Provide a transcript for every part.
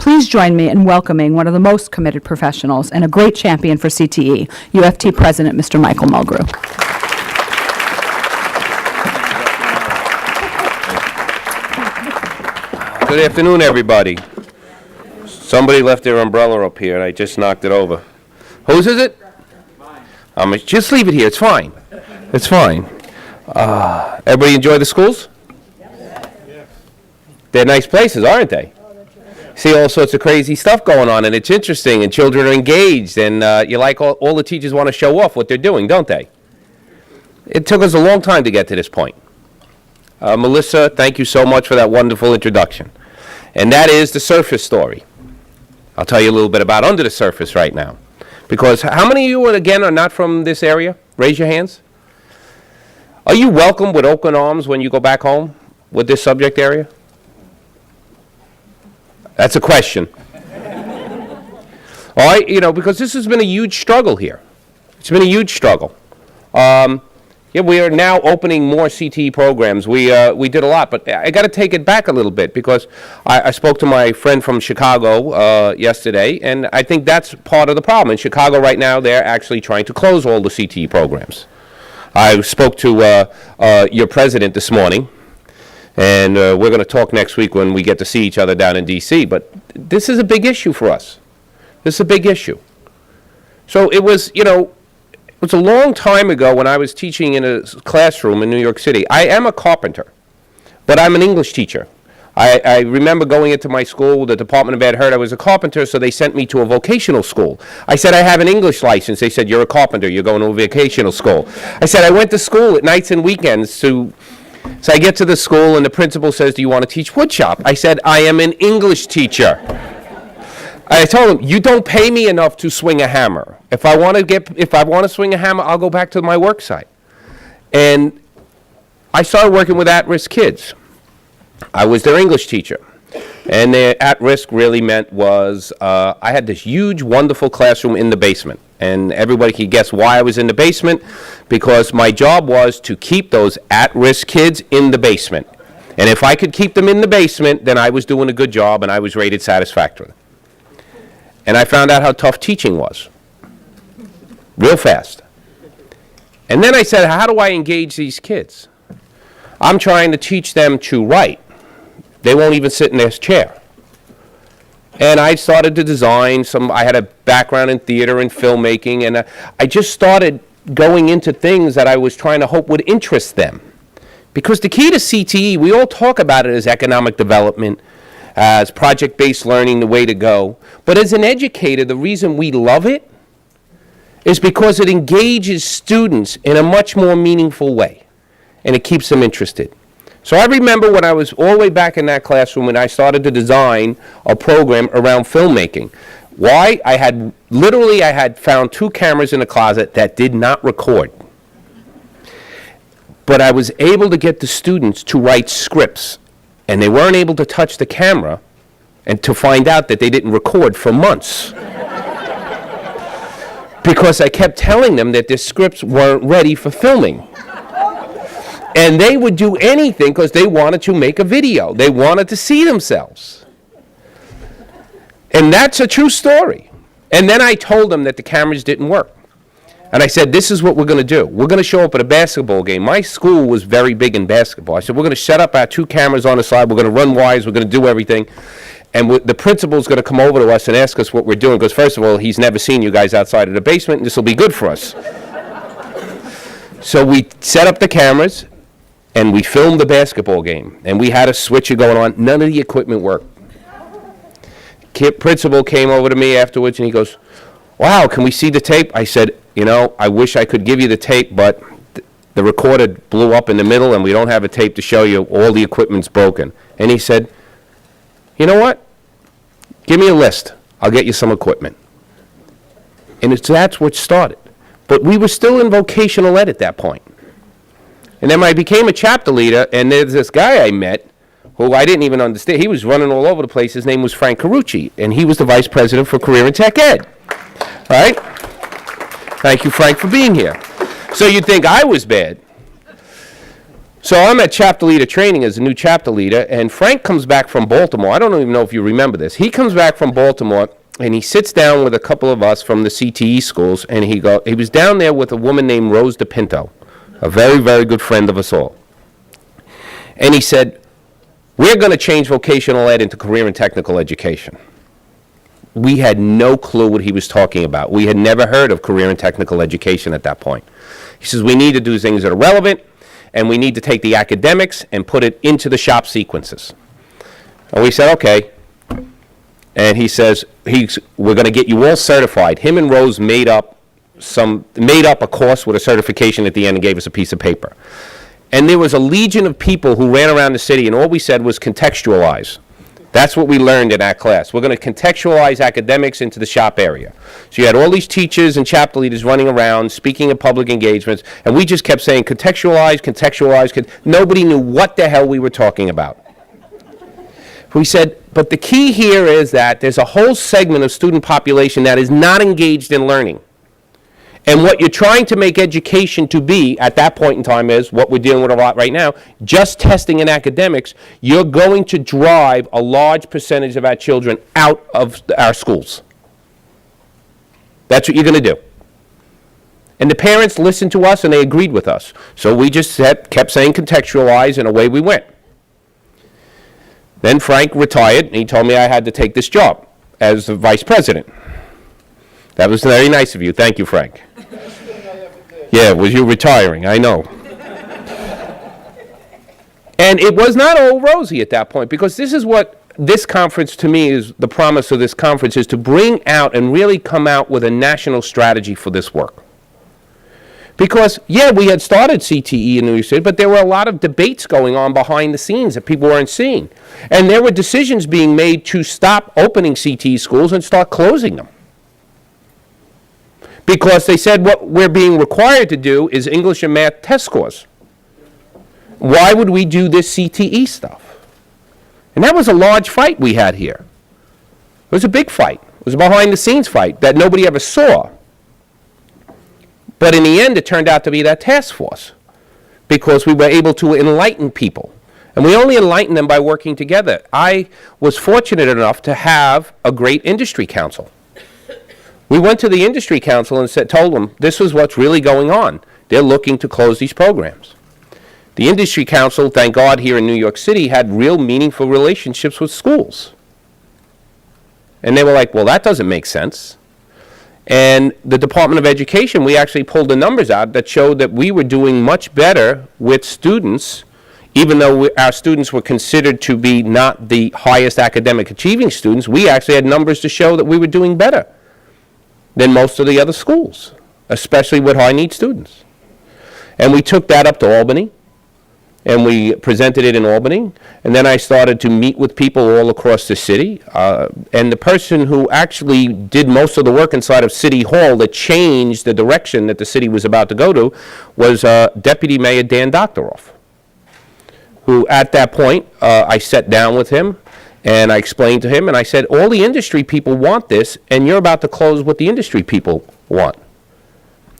Please join me in welcoming one of the most committed professionals and a great champion for CTE, UFT President, Mr. Michael Mulgrew. Good afternoon, everybody. Somebody left their umbrella up here, and I just knocked it over. Whose is it? Mine. Just leave it here. It's fine. It's fine. Everybody enjoy the schools? Yes. They're nice places, aren't they? See all sorts of crazy stuff going on, and it's interesting, and children are engaged, and you like all the teachers want to show off what they're doing, don't they? It took us a long time to get to this point. Melissa, thank you so much for that wonderful introduction. And that is the surface story. I'll tell you a little bit about under the surface right now. Because how many of you, again, are not from this area? Raise your hands. Are you welcome with open arms when you go back home with this subject area? That's a question. All right, because this has been a huge struggle here. It's been a huge struggle. Yeah, we are now opening more CTE programs. We did a lot, but I got to take it back a little bit because I spoke to my friend from Chicago yesterday, and I think that's part of the problem. In Chicago right now, they're actually trying to close all the CTE programs. I spoke to your president this morning, and we're going to talk next week when we get to see each other down in D.C., but this is a big issue for us. This is a big issue. So it was, it was a long time ago when I was teaching in a classroom in New York City. I am a carpenter, but I'm an English teacher. I remember going into my school, the Department of Ed heard I was a carpenter, so they sent me to a vocational school. I said, I have an English license. They said, you're a carpenter, you're going to a vocational school. I said, I went to school at nights and weekends. So I get to the school and the principal says, do you want to teach woodshop? I said, I am an English teacher. I told him, you don't pay me enough to swing a hammer. If I want to swing a hammer, I'll go back to my work site. And I started working with at-risk kids. I was their English teacher. And their at-risk really meant was I had this huge, wonderful classroom in the basement. And everybody could guess why I was in the basement, because my job was to keep those at-risk kids in the basement. And if I could keep them in the basement, then I was doing a good job and I was rated satisfactory. And I found out how tough teaching was, real fast. And then I said, how do I engage these kids? I'm trying to teach them to write. They won't even sit in their chair. And I started to design I had a background in theater and filmmaking, and I just started going into things that I was trying to hope would interest them. Because the key to CTE, we all talk about it as economic development, as project-based learning, the way to go. But as an educator, the reason we love it is because it engages students in a much more meaningful way, and it keeps them interested. So I remember when I was all the way back in that classroom and I started to design a program around filmmaking. Why? I had found 2 cameras in a closet that did not record. But I was able to get the students to write scripts, and they weren't able to touch the camera and to find out that they didn't record for months. Because I kept telling them that their scripts weren't ready for filming. And they would do anything because they wanted to make a video. They wanted to see themselves. And that's a true story. And then I told them that the cameras didn't work. And I said, this is what we're going to do. We're going to show up at a basketball game. My school was very big in basketball. I said, we're going to set up our 2 cameras on the side. We're going to run wires. We're going to do everything. And the principal's going to come over to us and ask us what we're doing. Because, first of all, he's never seen you guys outside of the basement, and this will be good for us. So we set up the cameras, and we filmed the basketball game. And we had a switcher going on. None of the equipment worked. Principal came over to me afterwards, and he goes, wow, can we see the tape? I said, I wish I could give you the tape, but the recorder blew up in the middle, and we don't have a tape to show you. All the equipment's broken. And he said, you know what? Give me a list. I'll get you some equipment. And that's what started. But we were still in vocational ed at that point. And then I became a chapter leader, and there's this guy I met who I didn't even understand. He was running all over the place. His name was Frank Carucci, and he was the vice president for Career and Tech Ed. All right? Thank you, Frank, for being here. So you'd think I was bad. So I'm at chapter leader training as a new chapter leader, and Frank comes back from Baltimore. I don't even know if you remember this. He comes back from Baltimore, and he sits down with a couple of us from the CTE schools, and he was down there with a woman named Rose DePinto, a very, very good friend of us all. And he said, we're going to change vocational ed into career and technical education. We had no clue what he was talking about. We had never heard of career and technical education at that point. He says, we need to do things that are relevant, and we need to take the academics and put it into the shop sequences. And we said, okay. And he says, we're going to get you all certified. Him and Rose made up a course with a certification at the end and gave us a piece of paper. And there was a legion of people who ran around the city, and all we said was contextualize. That's what we learned in that class. We're going to contextualize academics into the shop area. So you had all these teachers and chapter leaders running around, speaking at public engagements, and we just kept saying contextualize, contextualize. Nobody knew what the hell we were talking about. We said, but the key here is that there's a whole segment of student population that is not engaged in learning. And what you're trying to make education to be at that point in time is, what we're dealing with a lot right now, just testing in academics. You're going to drive a large percentage of our children out of our schools. That's what you're going to do. And the parents listened to us and they agreed with us. So we just kept saying contextualize, and away we went. Then Frank retired, and he told me I had to take this job as the vice president. That was very nice of you. Thank you, Frank. Yeah, was you retiring? I know. And it was not all rosy at that point, because this is what this conference, to me, is the promise of this conference, is to bring out and really come out with a national strategy for this work. Because, yeah, we had started CTE in New York City, but there were a lot of debates going on behind the scenes that people weren't seeing. And there were decisions being made to stop opening CTE schools and start closing them. Because they said what we're being required to do is English and math test scores. Why would we do this CTE stuff? And that was a large fight we had here. It was a big fight. It was a behind-the-scenes fight that nobody ever saw. But in the end, it turned out to be that task force, because we were able to enlighten people. And we only enlightened them by working together. I was fortunate enough to have a great industry council. We went to the industry council and told them this is what's really going on. They're looking to close these programs. The industry council, thank God, here in New York City had real meaningful relationships with schools. And they were like, well, that doesn't make sense. And the Department of Education, we actually pulled the numbers out that showed that we were doing much better with students, even though our students were considered to be not the highest academic achieving students. We actually had numbers to show that we were doing better than most of the other schools, especially with high-need students. And we took that up to Albany, and we presented it in Albany. And then I started to meet with people all across the city. And the person who actually did most of the work inside of City Hall that changed the direction that the city was about to go to was Deputy Mayor Dan Doctoroff, who at that point, I sat down with him, and I explained to him, and I said, all the industry people want this, and you're about to close what the industry people want.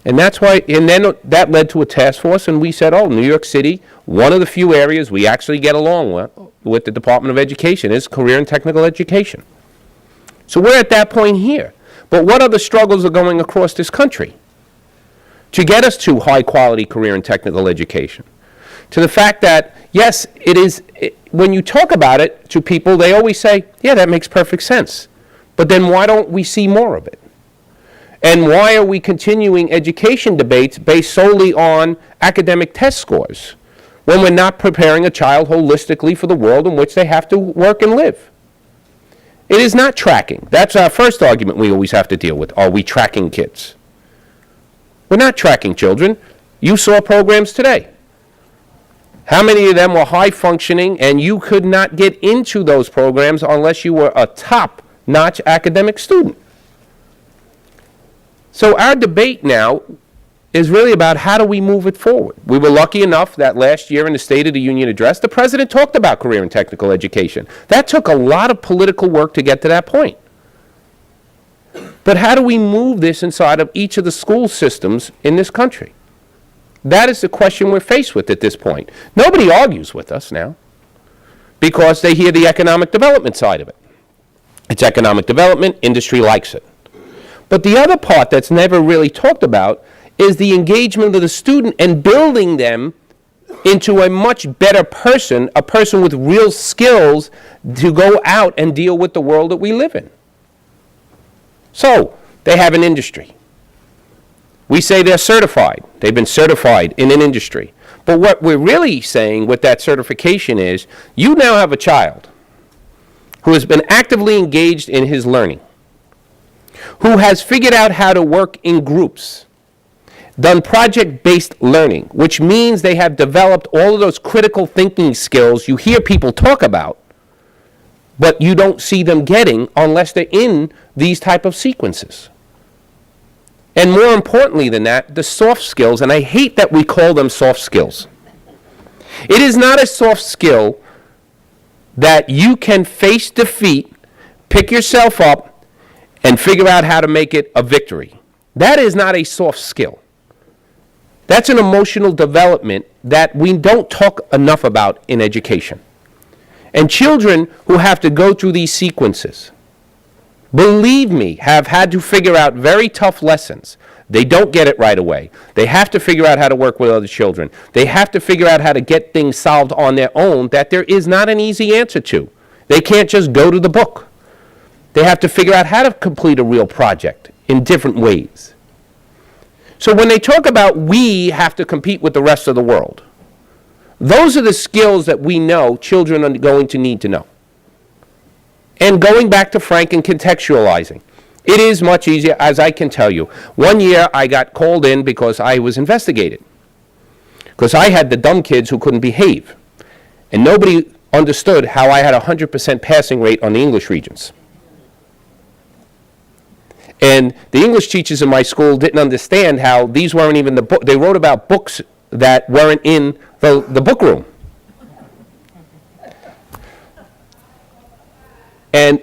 And that's why, and then that led to a task force, and we said, oh, New York City, one of the few areas we actually get along with the Department of Education is career and technical education. So we're at that point here. But what other struggles are going across this country to get us to high-quality career and technical education? To the fact that, yes, when you talk about it to people, they always say, yeah, that makes perfect sense. But then why don't we see more of it? And why are we continuing education debates based solely on academic test scores when we're not preparing a child holistically for the world in which they have to work and live? It is not tracking. That's our first argument we always have to deal with. Are we tracking kids? We're not tracking children. You saw programs today. How many of them were high-functioning, and you could not get into those programs unless you were a top-notch academic student? So our debate now is really about how do we move it forward. We were lucky enough that last year in the State of the Union address, the president talked about career and technical education. That took a lot of political work to get to that point. But how do we move this inside of each of the school systems in this country? That is the question we're faced with at this point. Nobody argues with us now because they hear the economic development side of it. It's economic development, industry likes it. But the other part that's never really talked about is the engagement of the student and building them into a much better person, a person with real skills to go out and deal with the world that we live in. So, they have an industry. We say they're certified. They've been certified in an industry. But what we're really saying with that certification is, you now have a child who has been actively engaged in his learning, who has figured out how to work in groups, done project-based learning, which means they have developed all of those critical thinking skills you hear people talk about, but you don't see them getting unless they're in these type of sequences. And more importantly than that, the soft skills, and I hate that we call them soft skills. It is not a soft skill that you can face defeat, pick yourself up, and figure out how to make it a victory. That is not a soft skill. That's an emotional development that we don't talk enough about in education. And children who have to go through these sequences, believe me, have had to figure out very tough lessons. They don't get it right away. They have to figure out how to work with other children. They have to figure out how to get things solved on their own that there is not an easy answer to. They can't just go to the book. They have to figure out how to complete a real project in different ways. So when they talk about we have to compete with the rest of the world, those are the skills that we know children are going to need to know. And going back to Frank and contextualizing, it is much easier, as I can tell you. One year I got called in because I was investigated. Because I had the dumb kids who couldn't behave. And nobody understood how I had a 100% passing rate on the English Regents. And the English teachers in my school didn't understand how these weren't even the book. They wrote about books that weren't in the book room. And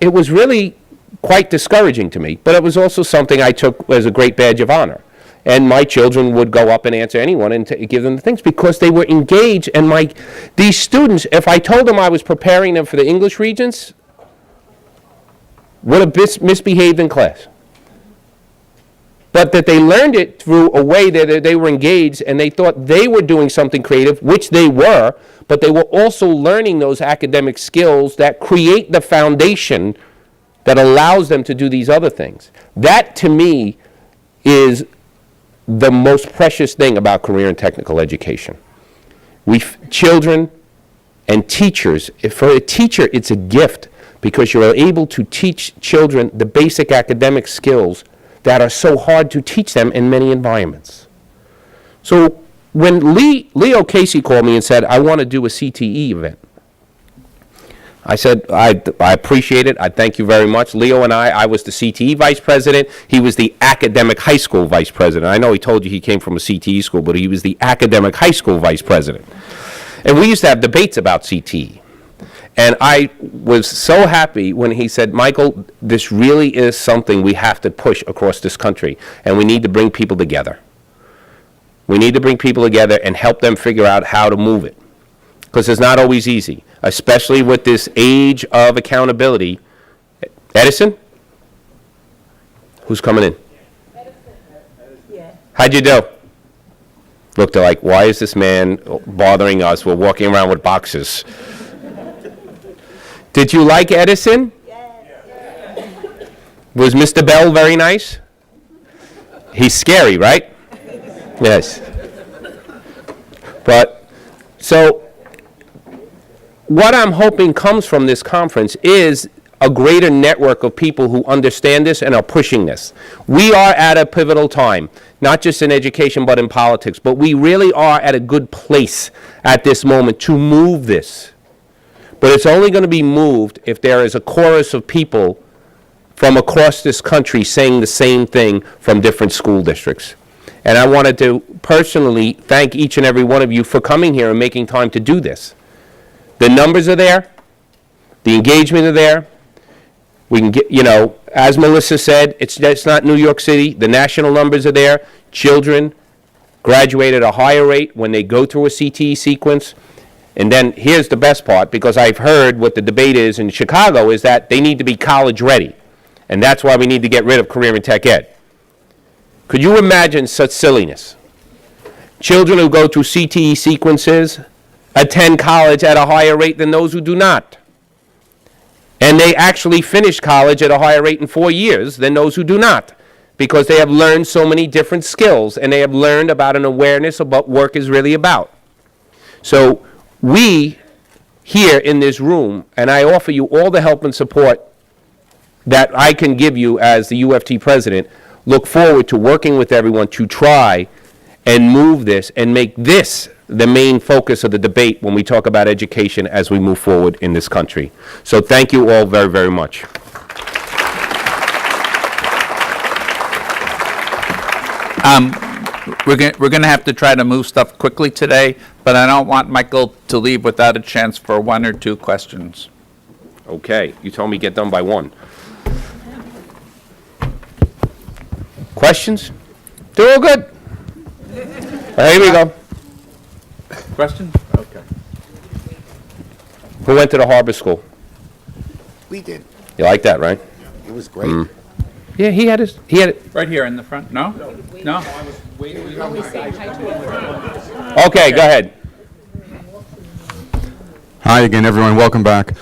it was really quite discouraging to me, but it was also something I took as a great badge of honor. And my children would go up and answer anyone and give them the things because they were engaged. And these students, if I told them I was preparing them for the English Regents, would have misbehaved in class. But that they learned it through a way that they were engaged and they thought they were doing something creative, which they were, but they were also learning those academic skills that create the foundation that allows them to do these other things. That, to me, is the most precious thing about career and technical education. Children and teachers, for a teacher, it's a gift because you're able to teach children the basic academic skills that are so hard to teach them in many environments. So when Leo Casey called me and said, I want to do a CTE event, I said, I appreciate it. I thank you very much. Leo and I was the CTE vice president. He was the academic high school vice president. I know he told you he came from a CTE school, but he was the academic high school vice president. And we used to have debates about CTE. And I was so happy when he said, Michael, this really is something we have to push across this country, and we need to bring people together. We need to bring people together and help them figure out how to move it. Because it's not always easy, especially with this age of accountability. Edison? Who's coming in? Edison. Yeah. How'd you do? Looked like, why is this man bothering us? We're walking around with boxes. Did you like Edison? Yes. Was Mr. Bell very nice? He's scary, right? Yes. But, so, what I'm hoping comes from this conference is a greater network of people who understand this and are pushing this. We are at a pivotal time, not just in education but in politics, but we really are at a good place at this moment to move this. But it's only going to be moved if there is a chorus of people from across this country saying the same thing from different school districts. And I wanted to personally thank each and every one of you for coming here and making time to do this. The numbers are there. The engagement are there. We can get, as Melissa said, it's not New York City. The national numbers are there. Children graduate at a higher rate when they go through a CTE sequence. And then here's the best part, because I've heard what the debate is in Chicago, is that they need to be college ready. And that's why we need to get rid of career and tech ed. Could you imagine such silliness? Children who go through CTE sequences attend college at a higher rate than those who do not. And they actually finish college at a higher rate in 4 years than those who do not, because they have learned so many different skills and they have learned about an awareness of what work is really about. So we here in this room, and I offer you all the help and support that I can give you as the UFT president, look forward to working with everyone to try and move this and make this the main focus of the debate when we talk about education as we move forward in this country. So thank you all very, very much. We're going to have to try to move stuff quickly today, but I don't want Michael to leave without a chance for 1 or 2 questions. Okay, you told me get done by 1. Questions? They're all good. Here we go. Questions? Okay. Who went to the Harbor School? We did. You like that, right? It was great. Yeah, he had it. Right here in the front. No? No? Okay, go ahead. Hi again, everyone. Welcome back.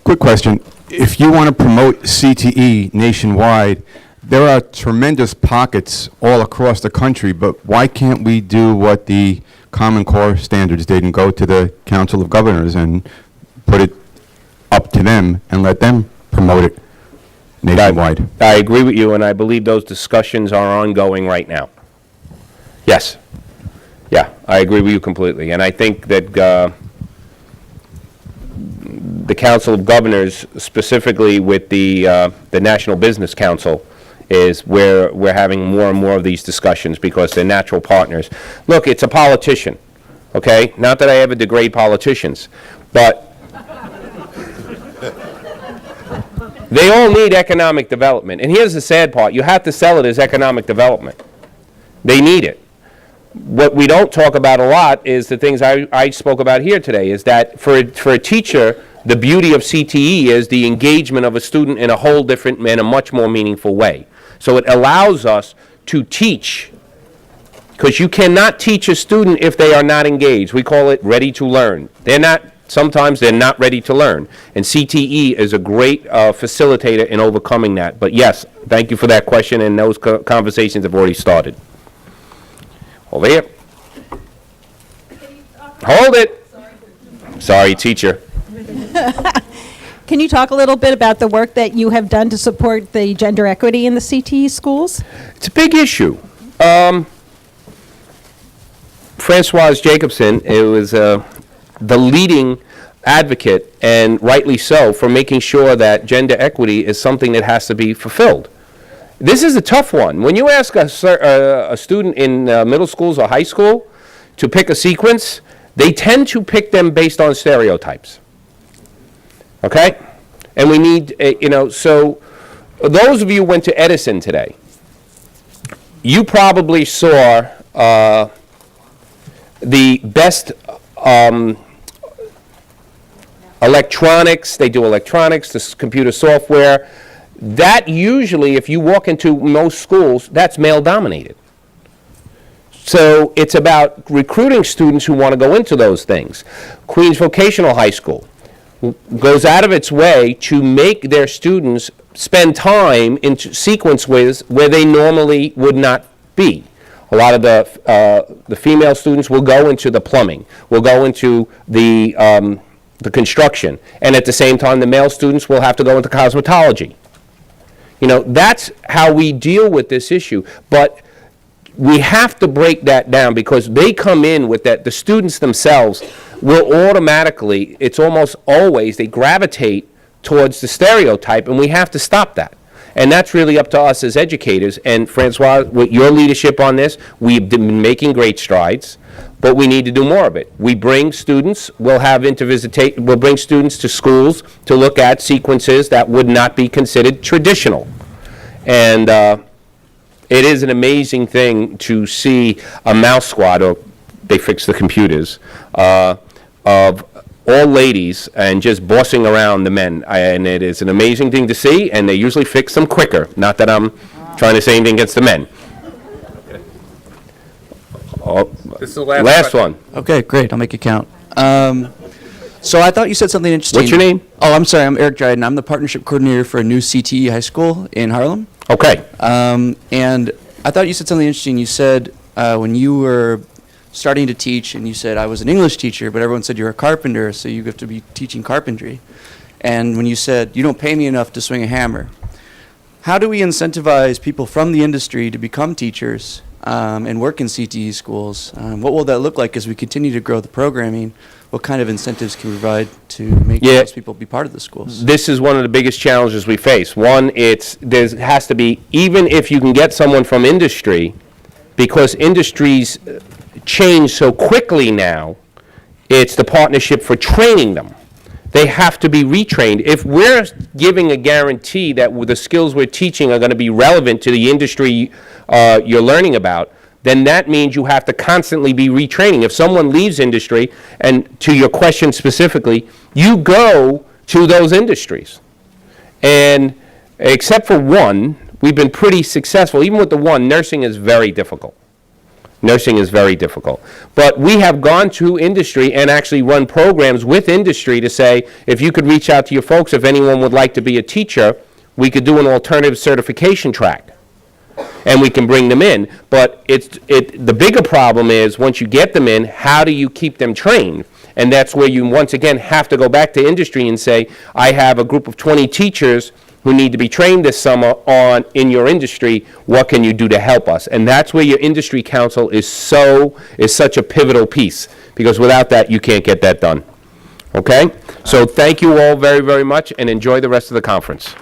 Quick question. If you want to promote CTE nationwide, there are tremendous pockets all across the country, but why can't we do what the Common Core standards did and go to the Council of Governors and put it up to them and let them promote it nationwide? I agree with you, and I believe those discussions are ongoing right now. Yes. Yeah, I agree with you completely. And I think that the Council of Governors, specifically with the National Business Council, is where we're having more and more of these discussions because they're natural partners. Look, it's a politician, okay? Not that I ever degrade politicians, but they all need economic development. And here's the sad part. You have to sell it as economic development. They need it. What we don't talk about a lot is the things I spoke about here today, is that for a teacher, the beauty of CTE is the engagement of a student in a whole different and a much more meaningful way. So it allows us to teach, because you cannot teach a student if they are not engaged. We call it ready to learn. Sometimes they're not ready to learn. And CTE is a great facilitator in overcoming that. But yes, thank you for that question, and those conversations have already started. Over here. Hold it. Sorry, teacher. Can you talk a little bit about the work that you have done to support the gender equity in the CTE schools? It's a big issue. Francoise Jacobson, it was the leading advocate, and rightly so, for making sure that gender equity is something that has to be fulfilled. This is a tough one. When you ask a student in middle schools or high school to pick a sequence, they tend to pick them based on stereotypes. Okay? And we need, so those of you who went to Edison today, you probably saw the best electronics. They do electronics, this computer software. That usually, if you walk into most schools, that's male dominated. So it's about recruiting students who want to go into those things. Queens Vocational High School goes out of its way to make their students spend time in sequence with where they normally would not be. A lot of the female students will go into the plumbing, will go into the construction, and at the same time the male students will have to go into cosmetology. That's how we deal with this issue. But we have to break that down, because they come in with that. The students themselves will automatically, it's almost always, they gravitate towards the stereotype, and we have to stop that. And that's really up to us as educators. And Francois, with your leadership on this, we've been making great strides, but we need to do more of it. We bring students, we'll bring students to schools to look at sequences that would not be considered traditional. And It is an amazing thing to see a mouse squad, or they fix the computers, of all ladies and just bossing around the men. And it is an amazing thing to see, and they usually fix them quicker. Not that I'm trying to say anything against the men. Oh, This is the last one. Okay, great. I'll make it count. So I thought you said something interesting. What's your name? Oh, I'm sorry. I'm Eric Dryden. I'm the partnership coordinator for a new CTE high school in Harlem. Okay. And I thought you said something interesting. You said when you were starting to teach, and you said, I was an English teacher, but everyone said you're a carpenter, so you have to be teaching carpentry. And when you said, you don't pay me enough to swing a hammer, how do we incentivize people from the industry to become teachers and work in CTE schools? What will that look like as we continue to grow the programming? What kind of incentives can we provide to make those people be part of the schools? This is one of the biggest challenges we face. One, there has to be, even if you can get someone from industry, because industries change so quickly now, it's the partnership for training them. They have to be retrained. If we're giving a guarantee that the skills we're teaching are going to be relevant to the industry you're learning about, then that means you have to constantly be retraining. If someone leaves industry, and to your question specifically, you go to those industries. And except for one, we've been pretty successful. Even with the one, nursing is very difficult. Nursing is very difficult. But we have gone to industry and actually run programs with industry to say, if you could reach out to your folks, if anyone would like to be a teacher, we could do an alternative certification track. And we can bring them in. But the bigger problem is, once you get them in, how do you keep them trained? And that's where you, once again, have to go back to industry and say, I have a group of 20 teachers who need to be trained this summer in your industry. What can you do to help us? And that's where your industry council is such a pivotal piece, because without that, you can't get that done. Okay? So thank you all very, very much, and enjoy the rest of the conference.